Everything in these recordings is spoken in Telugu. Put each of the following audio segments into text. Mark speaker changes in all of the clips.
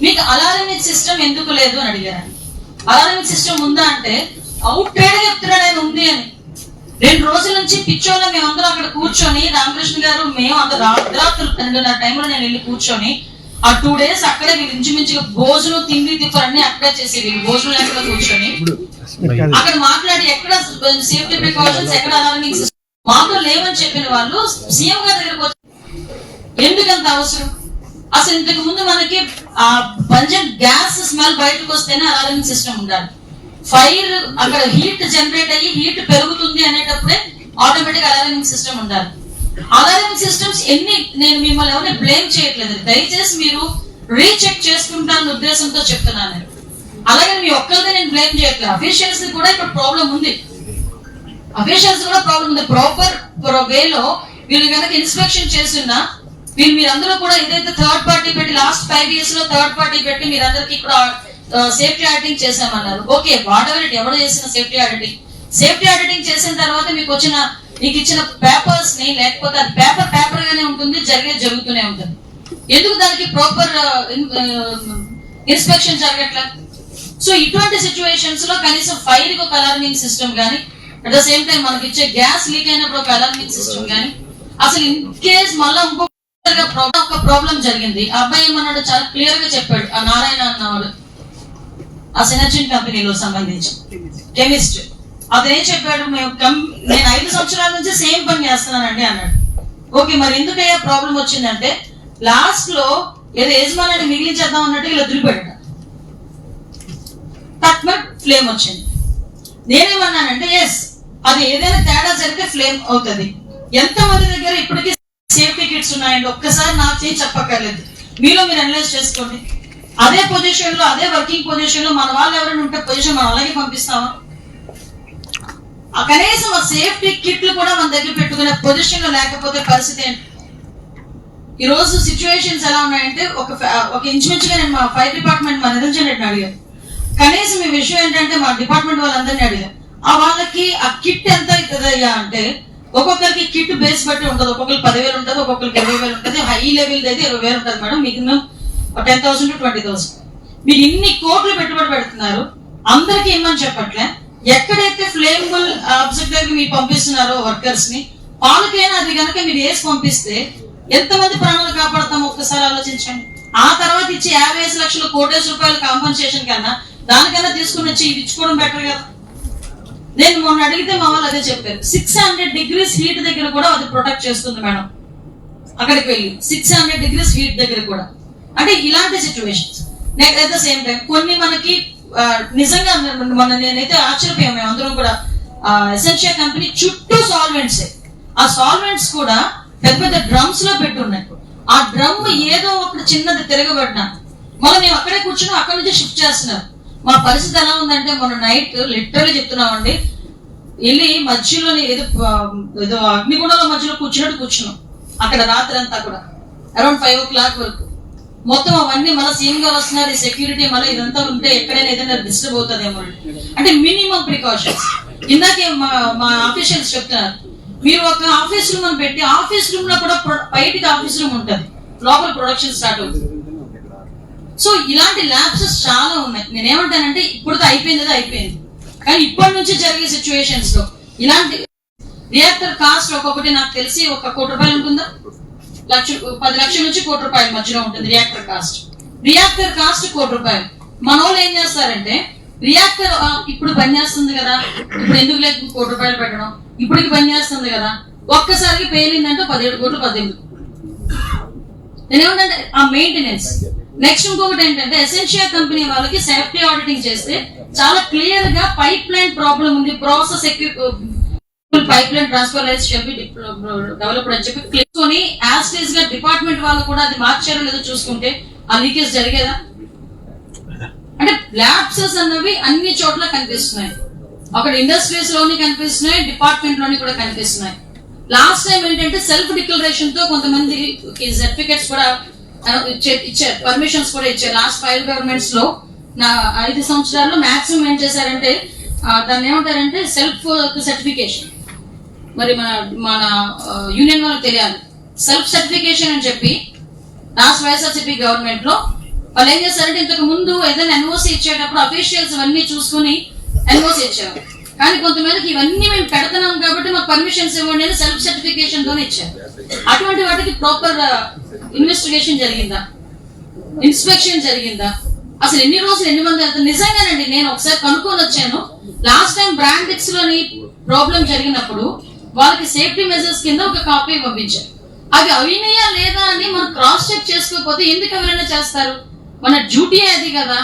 Speaker 1: మీకు అలారమిక్ సిస్టమ్ ఎందుకు లేదు అని అడిగారు. అలారమిక్ సిస్టమ్ ఉందా అంటే అవుట్ పేడ చెప్తున్నా నేను ఉంది అని. 2 రోజుల నుంచి పిచ్చోళ్ళ మేమందరం అక్కడ కూర్చొని, రామకృష్ణ గారు మేము అందరూ రాత్రులు 12:30 టైంలో నేను వెళ్ళి కూర్చొని ఆ 2 days అక్కడే వీళ్ళు ఇంచుమించుగా భోజనం తిండి తిప్పలు అన్ని అక్కడే చేసి వీళ్ళు భోజనం లేకుండా కూర్చొని అక్కడ మాట్లాడి ఎక్కడ సేఫ్టీ ప్రికాషన్స్ ఎక్కడ అలారమిక్ సిస్టమ్ మాతో లేవని చెప్పిన వాళ్ళు సీఎం గారి దగ్గరకు వచ్చి ఎందుకంత అవసరం? అసలు ఇంతకు ముందు మనకి ఆ బంజన్ గ్యాస్ స్మెల్ బయటకు వస్తేనే అలారమిక్ సిస్టమ్ ఉండాలి. ఫైర్ అక్కడ హీట్ జనరేట్ అయ్యి హీట్ పెరుగుతుంది అనేటప్పుడే ఆటోమేటిక్ అలారమిక్ సిస్టమ్ ఉండాలి. అలారమిక్ సిస్టమ్స్ నేను మిమ్మల్ని ఎవరిని బ్లేమ్ చేయట్లేదు, దయచేసి మీరు రీచెక్ చేసుకుంటారన్న ఉద్దేశంతో చెప్తున్నాను నేను. అలాగే మీ ఒక్కరిదే నేను బ్లేమ్ చేయట్లేదు, అఫీషియల్స్ కూడా ఇక్కడ ప్రాబ్లం ఉంది. అఫీషియల్స్ కూడా ప్రాబ్లం ఉంది. ప్రాపర్ వేలో వీళ్ళు కనుక ఇన్స్పెక్షన్ చేస్తున్నా మీరందరూ కూడా ఏదైతే థర్డ్ పార్టీ పెట్టి లాస్ట్ 5 years లో థర్డ్ పార్టీ పెట్టి మీరందరికి ఇక్కడ సేఫ్టీ ఆడిటింగ్ చేసామన్నారు. ఓకే, వాటెవర్ ఎవరు చేసిన సేఫ్టీ ఆడిటింగ్ చేసిన తర్వాత మీకు ఇచ్చిన పేపర్స్ ని, లేకపోతే అది పేపర్ గానే ఉంటుంది, జరుగుతూనే ఉంటుంది. ఎందుకు దానికి ప్రాపర్ ఇన్స్పెక్షన్ జరగట్లేదు? సో ఇటువంటి సిచ్యువేషన్స్ లో కనీసం ఫైర్ కి ఒక అలార్మింగ్ సిస్టమ్ గానీ, అట్ ద సేమ్ టైం మనకి ఇచ్చే గ్యాస్ లీక్ అయినప్పుడు ఒక అలార్మింగ్ సిస్టమ్ గానీ, అసలు ఇన్ కేస్ మళ్ళా ఒక ప్రాబ్లం జరిగింది. ఆ అబ్బాయి ఏమన్నాడు చాలా క్లియర్ గా చెప్పాడు. ఆ నారాయణ అన్నవాడు ఆ సినర్జిన్ కంపెనీలో సంబంధించి కెమిస్ట్, అతను ఏం చెప్పాడు, నేను 5 సంవత్సరాల నుంచి సేమ్ పని చేస్తున్నానండి అన్నాడు. ఓకే, మరి ఎందుకయ్యా ప్రాబ్లం వచ్చిందంటే లాస్ట్ లో ఏదో యజమాని మిగిలించేద్దాం అన్నట్టు ఇలా వదిలిపెట్టాడు, తక్కువ ఫ్లేమ్ వచ్చింది. నేనేమన్నానంటే ఎస్, అది ఏదైనా తేడా జరిగితే ఫ్లేమ్ అవుతుంది. ఎంతమంది దగ్గర ఇప్పటికీ సేఫ్టీ కిట్స్ ఉన్నాయండి? ఒక్కసారి నాకు చేసి చెప్పక్కర్లేదు, మీరు అనలైజ్ చేసుకోండి. అదే పొజిషన్ లో, అదే వర్కింగ్ పొజిషన్ లో మన వాళ్ళు ఎవరైనా ఉంటే పొజిషన్ మనం అలాగే పంపిస్తామా? కనీసం ఆ సేఫ్టీ కిట్లు కూడా మన దగ్గర పెట్టుకునే పొజిషన్ లో లేకపోతే పరిస్థితి ఏంటి? ఈ రోజు సిచ్యువేషన్స్ ఎలా ఉన్నాయంటే ఒక ఇంచుమించుగా నేను మా ఫైర్ డిపార్ట్మెంట్ మా నిరంజన్ రెడ్డిని అడిగాను. కనీసం ఈ విషయం ఏంటంటే మా డిపార్ట్మెంట్ వాళ్ళందరినీ అడిగాను, వాళ్ళకి ఆ కిట్ ఎంత అవుతుందయ్యా అంటే ఒక్కొక్కరికి కిట్ బేస్ బట్టి ఉంటుంది. ఒక్కొక్కరికి 10,000 ఉంటుంది, ఒక్కొక్కరికి 20,000 ఉంటుంది. హై లెవెల్ అయితే 20,000 ఉంటుంది మేడం, మిగిలిన 10,000 to 20,000. మీరు ఇన్ని కోట్లు పెట్టుబడి పెడుతున్నారు, అందరికి ఇమ్మని చెప్పట్లే. ఎక్కడైతే ఫ్లేమబుల్ ఆబ్జెక్ట్ దగ్గర మీరు పంపిస్తున్నారో వర్కర్స్ ని, వాళ్ళకైనా అది కనుక మీరు వేసి పంపిస్తే ఎంతమంది ప్రాణాలు కాపాడతాం ఒక్కసారి ఆలోచించండి. ఆ తర్వాత ఇచ్చి 50 లక్షలు ₹1,00,00,000 కాంపన్సేషన్ కన్నా దానికన్నా తీసుకుని వచ్చి ఇది ఇచ్చుకోవడం బెటర్ కదా. నేను మొన్న అడిగితే మా వాళ్ళు అదే చెప్పారు, 600 degrees హీట్ దగ్గర కూడా అది ప్రొటెక్ట్ చేస్తుంది మేడం. అక్కడికి వెళ్ళి 600 degrees హీట్ దగ్గర కూడా. అంటే ఇలాంటి situations at the same time కొన్ని మనకి నిజంగా నేనైతే ఆశ్చర్యపోయాం మేము అందరం కూడా. ఎసెన్షియా కంపెనీ చుట్టూ సాల్వెంట్స్, ఆ సాల్వెంట్స్ కూడా పెద్ద పెద్ద డ్రమ్స్ లో పెట్టి ఉన్నాయి. ఆ డ్రమ్ ఏదో ఒకటి చిన్నది తిరగబడినా మళ్ళీ మేము అక్కడే కూర్చుని అక్కడ నుంచి షిఫ్ట్ చేస్తున్నారు. మా పరిస్థితి ఎలా ఉందంటే మొన్న నైట్ లిటరల్లీ చెప్తున్నామండి, వెళ్ళి మధ్యలో ఏదో అగ్నిగుండంలో మధ్యలో కూర్చున్నాం అక్కడ రాత్రి అంతా కూడా అరౌండ్ 5 o'clock వరకు. మొత్తం అవన్నీ మళ్ళీ సీఎం గారు వస్తున్నారు, ఈ సెక్యూరిటీ మళ్ళీ ఇదంతా ఉంటే ఎక్కడైనా ఏదైనా డిస్టర్బ్ అవుతుందేమో అంటే మినిమం ప్రికాషన్స్. ఇందాకే మా ఆఫీషియల్స్ చెప్తున్నారు, మీరు ఒక ఆఫీస్ రూమ్ అని పెట్టి ఆఫీస్ రూమ్ లో కూడా బయటికి ఆఫీస్ రూమ్ ఉంటుంది, లోపల ప్రొడక్షన్ స్టార్ట్ అవుతుంది. సో ఇలాంటి ల్యాబ్సెస్ చాలా ఉన్నాయి. నేనేమంటానంటే ఇప్పుడుతో అయిపోయింది, కానీ ఇప్పటి నుంచి జరిగే సిచ్యువేషన్స్ లో ఇలాంటి రియాక్టర్ కాస్ట్ ఒక్కొక్కటి నాకు తెలిసి ₹1,00,00,000 ఉంటుందా, 10 లక్షల నుంచి ₹1,00,00,000 మధ్యలో ఉంటుంది రియాక్టర్ కాస్ట్. ₹1,00,00,000. మన వాళ్ళు ఏం చేస్తారంటే రియాక్టర్ ఇప్పుడు పనిచేస్తుంది కదా, ఇప్పుడు ఎందుకు లేదు ₹1,00,00,000 పెట్టడం, ఇప్పటికి పనిచేస్తుంది కదా, ఒక్కసారికి పేలిందంటే 17 కోట్లు 18. నేనేమంటే ఆ మెయింటెనెన్స్. నెక్స్ట్ ఇంకొకటి ఏంటంటే ఎసెన్షియా కంపెనీ వాళ్ళకి సేఫ్టీ ఆడిటింగ్ చేస్తే చాలా క్లియర్ గా పైప్ లైన్ ప్రాబ్లం ఉంది, process pipe line transfer developed అని చెప్పి క్లిక్కొని యాజ్ గా డిపార్ట్మెంట్ వాళ్ళు కూడా అది మార్చారో లేదో చూసుకుంటే ఆ లీకేజ్ జరిగేదా? అంటే ల్యాబ్సెస్ అన్నవి అన్ని చోట్ల కనిపిస్తున్నాయి. అక్కడ ఇండస్ట్రీస్ లోని కనిపిస్తున్నాయి, డిపార్ట్మెంట్ లోని కూడా కనిపిస్తున్నాయి. లాస్ట్ టైం ఏంటంటే సెల్ఫ్ డిక్లరేషన్ తో కొంతమంది సర్టిఫికెట్స్ కూడా ఇచ్చారు, పర్మిషన్స్ కూడా ఇచ్చారు. లాస్ట్ 5 governments లో నా 5 సంవత్సరాల్లో మాక్సిమం ఏం చేశారంటే దాన్ని ఏమంటారంటే సెల్ఫ్ సర్టిఫికేషన్. మరి మన యూనియన్ వాళ్ళకి తెలియాలి, సెల్ఫ్ సర్టిఫికేషన్ అని చెప్పి లాస్ట్ వైఎస్ఆర్సీపీ గవర్నమెంట్ లో వాళ్ళు ఏం చేస్తారంటే ఇంతకు ముందు ఏదైనా ఎన్ఓసి ఇచ్చేటప్పుడు అఫీషియల్స్ ఇవన్నీ చూసుకుని ఎన్ఓసి ఇచ్చారు. కానీ కొంతమందికి ఇవన్నీ మేము పెడుతున్నాం కాబట్టి మాకు పర్మిషన్స్ ఇవ్వండి అని సెల్ఫ్ సర్టిఫికేషన్ తోనే ఇచ్చారు. అటువంటి వాటికి ప్రాపర్ ఇన్వెస్టిగేషన్ జరిగిందా, ఇన్స్పెక్షన్ జరిగిందా, అసలు ఎన్ని రోజులు ఎన్ని మంది వెళ్తారు? నిజంగానండి, నేను ఒకసారి కనుక్కొని వచ్చాను. లాస్ట్ టైం బ్రాండెక్స్ లోని ప్రాబ్లం జరిగినప్పుడు వాళ్ళకి సేఫ్టీ మెజర్స్ కింద ఒక కాపీ పంపించారు. అవి అవినయా లేదా అని మనం క్రాస్ చెక్ చేసుకోకపోతే ఎందుకు ఎవరైనా చేస్తారు? మన డ్యూటీ అది కదా.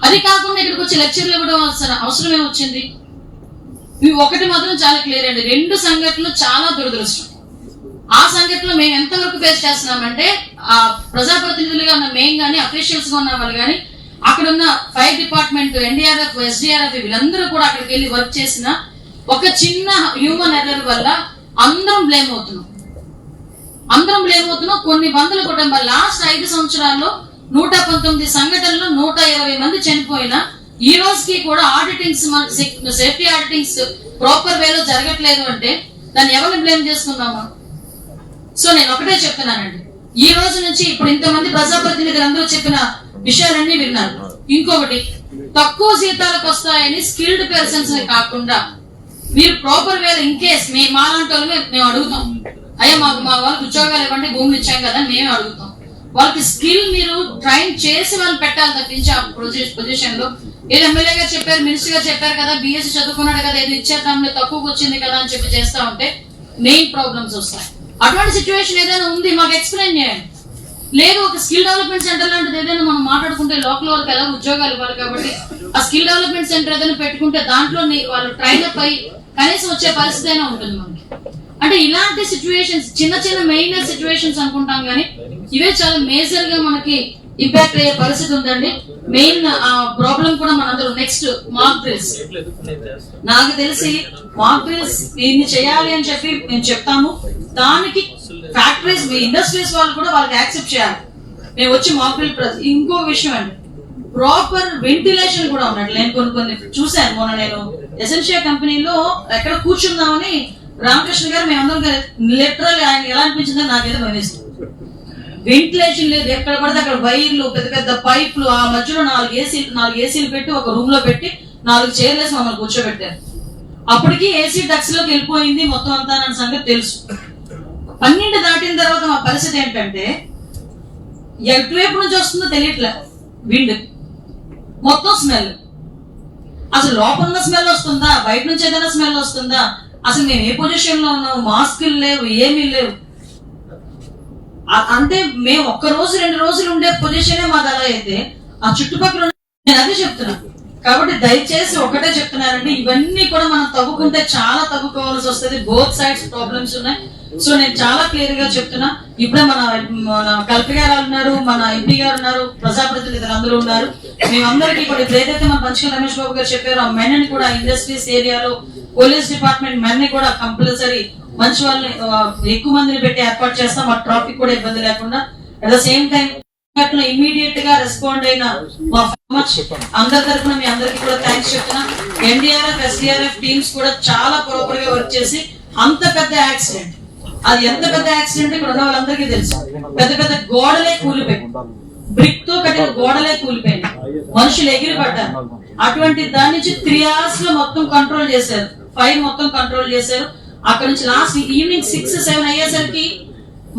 Speaker 1: అది కాకుండా ఇక్కడికి వచ్చి లెక్చర్లు ఇవ్వడం అవసరం ఏమొచ్చింది? ఇవి ఒకటి మాత్రం చాలా క్లియర్ అండి, 2 సంఘటనలు చాలా దురదృష్టం. ఆ సంఘటనలో మేము ఎంతవరకు ఫేస్ చేస్తున్నామంటే ఆ ప్రజాప్రతినిధులుగా ఉన్న మేము కానీ అఫీషియల్స్ గా ఉన్న వాళ్ళు కానీ అక్కడ ఉన్న ఫైర్ డిపార్ట్మెంట్, ఎన్డీఆర్ఎఫ్, ఎస్డీఆర్ఎఫ్ వీళ్ళందరూ కూడా అక్కడికి వెళ్ళి వర్క్ చేసిన ఒక చిన్న హ్యూమన్ ఎర్రర్ వల్ల అందరం బ్లేమ్ అవుతున్నాం. కొన్ని వందల కుటుంబాలు లాస్ట్ 5 సంవత్సరాల్లో 119 సంఘటనలు 120 మంది చనిపోయినా ఈ రోజుకి కూడా ఆడిటింగ్స్, సేఫ్టీ ఆడిటింగ్స్ ప్రాపర్ వేలో జరగట్లేదు అంటే దాన్ని ఎవరిని బ్లేమ్ చేసుకుందామా? సో నేను ఒకటే చెప్తున్నానండి, ఈ రోజు నుంచి ఇప్పుడు ఇంతమంది ప్రజాప్రతినిధులు అందరూ చెప్పిన విషయాలన్నీ విన్నారు. ఇంకొకటి, తక్కువ జీతాలకు వస్తాయని స్కిల్డ్ పర్సన్స్ కాకుండా మీరు ప్రాపర్ వేలో ఇన్ కేస్ మాలాంటి వాళ్ళు మేము అడుగుతాం, అయ్యా మా వాళ్ళకి ఉద్యోగాలు ఇవ్వండి, భూములు ఇచ్చాం కదా మేము అడుగుతాం. వాళ్ళకి స్కిల్ మీరు ట్రైన్ చేసి వాళ్ళు పెట్టాలి తప్పించి ఆ పొజిషన్ లో ఏదో ఎమ్మెల్యే గారు చెప్పారు, మినిస్టర్ గారు చెప్పారు కదా, బిఎస్సీ చదువుకున్నాడు కదా, ఏదో ఇచ్చేద్దాంలో తక్కువకి వచ్చింది కదా అని చెప్పి చేస్తా ఉంటే మెయిన్ ప్రాబ్లమ్స్ వస్తాయి. అటువంటి సిచ్యువేషన్ ఏదైనా ఉంది మాకు ఎక్స్ప్లెయిన్ చేయండి. లేదు ఒక స్కిల్ డెవలప్మెంట్ సెంటర్ లాంటిది ఏదైనా మనం మాట్లాడుకుంటే లోకల్ వాళ్ళకి ఎలా ఉద్యోగాలు ఇవ్వాలి కాబట్టి ఆ స్కిల్ డెవలప్మెంట్ సెంటర్ ఏదైనా పెట్టుకుంటే దాంట్లో వాళ్ళు ట్రైన్ అప్ అయ్యి కనీసం వచ్చే పరిస్థితి అయినా ఉంటుంది మనకి. అంటే ఇలాంటి సిచ్యువేషన్స్ చిన్న చిన్న మెయినర్ సిచ్యువేషన్స్ అనుకుంటాం కానీ ఇవే చాలా మేజర్ గా మనకి ఇంపాక్ట్ అయ్యే పరిస్థితి ఉందండి. మెయిన్ ప్రాబ్లం కూడా మనందరూ నెక్స్ట్ మాక్ డ్రిల్స్. నాకు తెలిసి మాక్ డ్రిల్స్ దీన్ని చేయాలి అని చెప్పి మేము చెప్తాము. దానికి ఫ్యాక్టరీస్, మీ ఇండస్ట్రీస్ వాళ్ళు కూడా వాళ్ళకి యాక్సెప్ట్ చేయాలి. మేము వచ్చి మాక్ డ్రిల్. ఇంకో విషయం అండి, ప్రాపర్ వెంటిలేషన్ కూడా ఉన్నట్టు నేను కొన్ని చూశాను. మొన్న నేను ఎసెన్షియా కంపెనీలో ఎక్కడ కూర్చుందామని రామకృష్ణ గారు మేమందరం లిటరల్ ఆయన ఎలా అనిపించిందో నాకేదో భయమేస్తుంది. వెంటిలేషన్ లేదు, ఎక్కడ పడితే అక్కడ వైర్లు, పెద్ద పెద్ద పైప్లు, ఆ మధ్యలో 4 ఏసీలు పెట్టి ఒక రూమ్ లో పెట్టి 4 చైర్లు వేసి మమ్మల్ని కూర్చోబెట్టారు. అప్పటికి ఏసీ డక్స్ లోకి వెళ్ళిపోయింది మొత్తం అంతా అన్న సంగతి తెలుసు. 12 దాటిన తర్వాత మా పరిస్థితి ఏంటంటే ఎటువైపు నుంచి వస్తుందో తెలియట్లే, విండ్ మొత్తం స్మెల్. అసలు లోపల స్మెల్ వస్తుందా, బయట నుంచి ఏదైనా స్మెల్ వస్తుందా, అసలు మేము ఏ పొజిషన్ లో ఉన్నాము, మాస్కులు లేవు, ఏమీ లేవు. అంటే మేము 1 రోజు 2 రోజులు ఉండే పొజిషనే మాది అలా అయితే ఆ చుట్టుపక్కల నేను అదే చెప్తున్నా. కాబట్టి దయచేసి ఒకటే చెప్తున్నానండి, ఇవన్నీ కూడా మనం తవ్వుకుంటే చాలా తవ్వుకోవాల్సి వస్తుంది. బోత్ సైడ్స్ ప్రాబ్లమ్స్ ఉన్నాయి. సో నేను చాలా క్లియర్ గా చెప్తున్నా. ఇప్పుడే మన కల్పి గారు ఉన్నారు, మన ఎంపీ గారు ఉన్నారు, ప్రజాప్రతినిధులు అందరూ ఉన్నారు. మేమందరికీ కూడా ఇప్పుడు ఏదైతే మన పంచకల్ రమేష్ బాబు గారు చెప్పారో ఆ మెన్ కూడా ఇండస్ట్రీస్ ఏరియాలో పోలీస్ డిపార్ట్మెంట్ మెన్ కూడా కంపల్సరీ మంచి వాళ్ళని ఎక్కువ మందిని పెట్టి ఏర్పాటు చేస్తాం. ఆ ట్రాఫిక్ కూడా ఇబ్బంది లేకుండా. At the same time immediate గా రెస్పాండ్ అయిన మా అందరి తరఫున మీ అందరికి కూడా థ్యాంక్స్ చెప్తున్నా. ఎన్డీఆర్ఎఫ్, ఎస్డీఆర్ఎఫ్ టీమ్స్ కూడా చాలా ప్రాపర్ గా వర్క్ చేసి అంత పెద్ద యాక్సిడెంట్, అది ఎంత పెద్ద యాక్సిడెంట్ ఇక్కడ ఉన్న వాళ్ళందరికీ తెలుసు. పెద్ద పెద్ద గోడలే కూలిపోయి, బ్రిక్ తో కట్టిన గోడలే కూలిపోయింది, మనుషులు ఎగిరి పడ్డారు. అటువంటి దాని నుంచి 3 hours లో మొత్తం కంట్రోల్ చేశారు, ఫైర్ మొత్తం కంట్రోల్ చేశారు. అక్కడ నుంచి లాస్ట్ ఈవినింగ్ 6-7 అయ్యేసరికి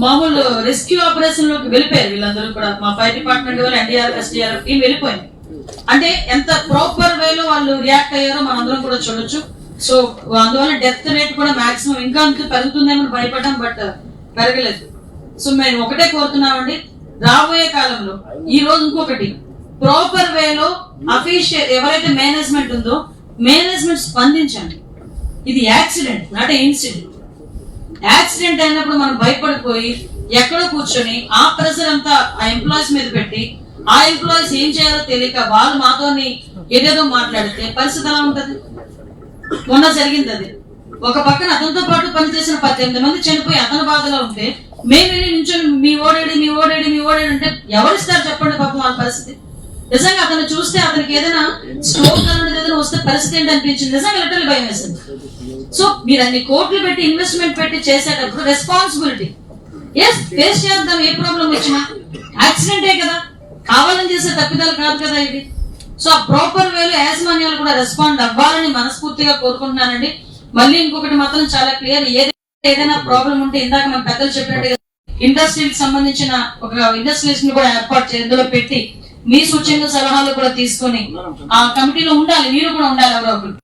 Speaker 1: మామూలు రెస్క్యూ ఆపరేషన్ లోకి వెళ్ళిపోయారు వీళ్ళందరూ కూడా. మా ఫైర్ డిపార్ట్మెంట్ వాళ్ళు, ఎన్డీఆర్ఎఫ్, ఎస్డీఆర్ఎఫ్ టీం వెళ్ళిపోయింది. అంటే ఎంత ప్రాపర్ వేలో వాళ్ళు రియాక్ట్ అయ్యారో మనందరం కూడా చూడొచ్చు. సో అందువల్ల డెత్ రేట్ కూడా మాక్సిమం ఇంకా అంత పెరుగుతుందేమో భయపడ్డాం, బట్ పెరగలేదు. సో మేము ఒకటే కోరుతున్నామండి, రాబోయే కాలంలో ఈ రోజు ఇంకొకటి ప్రాపర్ వేలో అఫీషియల్ ఎవరైతే మేనేజ్మెంట్ ఉందో మేనేజ్మెంట్ స్పందించండి. ఇది యాక్సిడెంట్, నాట్ ఇన్సిడెంట్. యాక్సిడెంట్ అయినప్పుడు మనం భయపడిపోయి ఎక్కడో కూర్చొని ఆ ప్రెషర్ అంతా ఆ ఎంప్లాయీస్ మీద పెట్టి ఆ ఎంప్లాయీస్ ఏం చేయాలో తెలియక వాళ్ళు మాతోని ఏదేదో మాట్లాడితే పరిస్థితి ఎలా ఉంటది? మొన్న జరిగింది అది. ఒక పక్కన అతనితో పాటు పనిచేసిన 18 మంది చనిపోయి అతని బాధలో ఉంటే మేము వెళ్ళి నించొని మీ ఓడేడి అంటే ఎవరిస్తారు చెప్పండి పాపం వాళ్ళ పరిస్థితి. నిజంగా అతను చూస్తే అతనికి ఏదైనా స్ట్రోక్ అలాంటిది ఏదైనా వస్తే పరిస్థితి ఏంటి అనిపించింది. నిజంగా లిటరల్ భయం వేసింది. సో మీరు అన్ని కోట్లు పెట్టి ఇన్వెస్ట్మెంట్ పెట్టి చేసేటప్పుడు రెస్పాన్సిబిలిటీ ఫేస్ చేద్దాం. ఏ ప్రాబ్లం వచ్చినా యాక్సిడెంటే కదా, కావాలని చేసే తప్పిదాలు కాదు కదా ఇది. సో ఆ ప్రాపర్ వేలో యాజమాన్యాలు కూడా రెస్పాండ్ అవ్వాలని మనస్ఫూర్తిగా కోరుకుంటున్నానండి. మళ్ళీ ఇంకొకటి మాత్రం చాలా క్లియర్, ఏదైనా ప్రాబ్లం ఉంటే ఇందాక మన పెద్దలు చెప్పినట్టుగా ఇండస్ట్రీకి సంబంధించిన ఒక ఇండస్ట్రీస్ ని కూడా ఏర్పాటు చేతిలో పెట్టి మీ సూచనలు సలహాలు కూడా తీసుకొని ఆ కమిటీలో ఉండాలి, మీరు కూడా ఉండాలి ఎవరో ఒకరు.